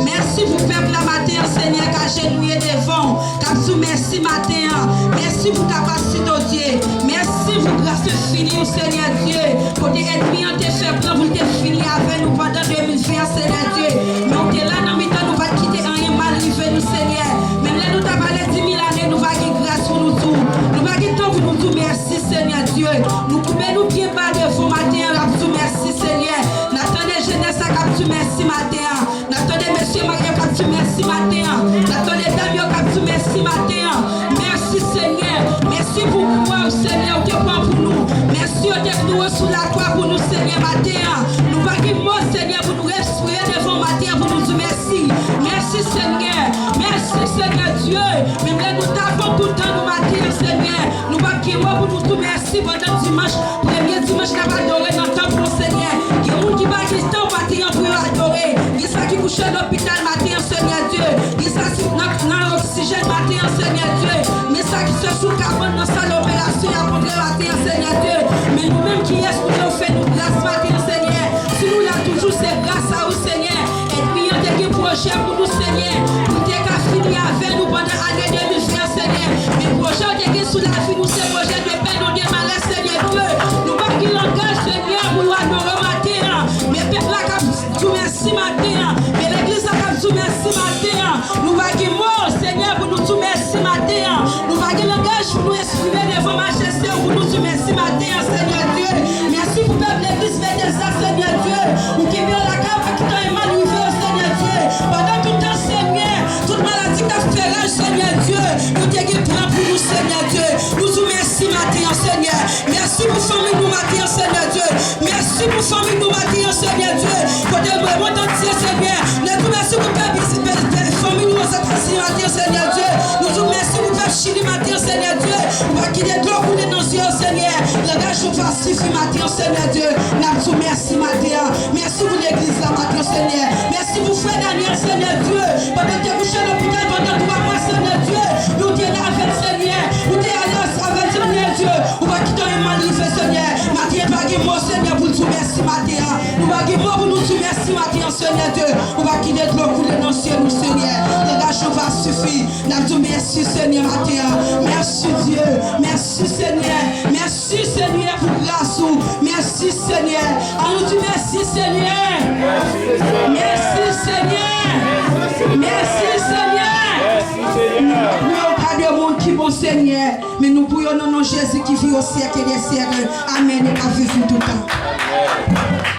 Merci pour peuple la matin, Seigneur, qui a genouillé devant, qui a vous merci matin. Merci pour capacité de Dieu. Merci pour grâce finie, Seigneur Dieu. Pour tes ennemis, on te fait plan, vous te fini avec nous pendant 2020, Seigneur Dieu. Mais on est là dans le temps, nous va quitter rien mal arrivé, nous, Seigneur. Même là, nous t'avons parlé 10 000 années, nous va gagner grâce pour nous tous. Nous va gagner temps pour nous tous, merci, Seigneur Dieu. Nous coupons nous pieds bas devant matin, nous merci, Seigneur. N'attendez jeunesse à capture, merci matin. N'attendez monsieur Maria capture, merci matin. N'attendez Damien capture, merci matin. Merci, Seigneur. Merci pour moi, Seigneur, tu prends pour nous. Merci au nous sous la croix pour nous, Seigneur, matin. Nous va gagner mot, Seigneur, pour nous respirer devant matin, pour nous dire merci. Merci, Seigneur. Merci, Seigneur Dieu. Même là, nous t'avons tout le temps, nous matin, Seigneur. Nous va gagner mot pour nous dire merci pendant dimanche. Premier dimanche, nous va adorer dans le temple, Seigneur. Il y a un qui va dire temps matin pour adorer. Il y a ça qui couche à l'hôpital matin, Seigneur Dieu. Il y a ça qui dans l'oxygène matin, Seigneur Dieu. Mais ça qui se sous carbone dans sa l'opération à prendre matin, Seigneur Dieu. Mais nous-mêmes qui est-ce que nous faisons grâce matin, Seigneur. Si nous là toujours c'est grâce à vous, Seigneur. Et puis on a des projets pour nous, Seigneur. Nous t'es fini avec nous pendant l'année 2020, Seigneur. Mais projet on est sous la vie, nous c'est projet de paix, nous de malheur, Seigneur Dieu. Nous pas qui langage, Seigneur, pour nous adorer matin. Mais peuple là qui tout merci matin. Mais l'église là qui tout merci matin. Nous va qui mort, Seigneur, pour nous tout merci matin. Nous va qui langage pour nous exprimer devant majesté pour nous tout merci matin, Seigneur Dieu. Merci pour peuple l'église faire ça, Seigneur Dieu. Ou qui vient la cave qui t'a mal arrivé, Seigneur Dieu. Pendant tout le temps, Seigneur, toute maladie t'a fait rage, Seigneur Dieu. Nous t'es qui prend pour nous, Seigneur Dieu. Nous tout merci matin, Seigneur. Merci pour famille nous matin, Seigneur Dieu. Merci pour famille nous matin, Seigneur Dieu. Pour des moments entiers, Seigneur. Nous tout merci pour famille nous matin, Seigneur Dieu. Nous tout merci pour faire chili matin, Seigneur Dieu. Pour pas qu'il y ait de l'eau pour les notions, Seigneur. Langage nous pacifie matin, Seigneur Dieu. Nous tout merci matin. Merci pour l'église là matin, Seigneur. Merci pour frère Daniel, Seigneur Dieu. Pendant que vous êtes à l'hôpital pendant 3 mois, Seigneur Dieu. Nous t'es là avec Seigneur. Nous t'es allé avec Seigneur Dieu. Nous va quitter un mal fait, Seigneur. Matin, pas que moi, Seigneur, pour tout merci matin. Nous va quitter moi pour nous tout merci matin, Seigneur Dieu. Nous va quitter de l'eau pour les notions, nous, Seigneur. Langage nous va suffire. Nous tout merci, Seigneur, matin. Merci Dieu. Merci, Seigneur. Merci, Seigneur, pour grâce. Merci, Seigneur. À nous dit merci, Seigneur. Merci, Seigneur. Merci, Seigneur. Nous n'avons pas de monde qui est bon, Seigneur. Mais nous prions dans Jésus qui vit au siècle des siècles. Amen. Et à vivre tout le temps.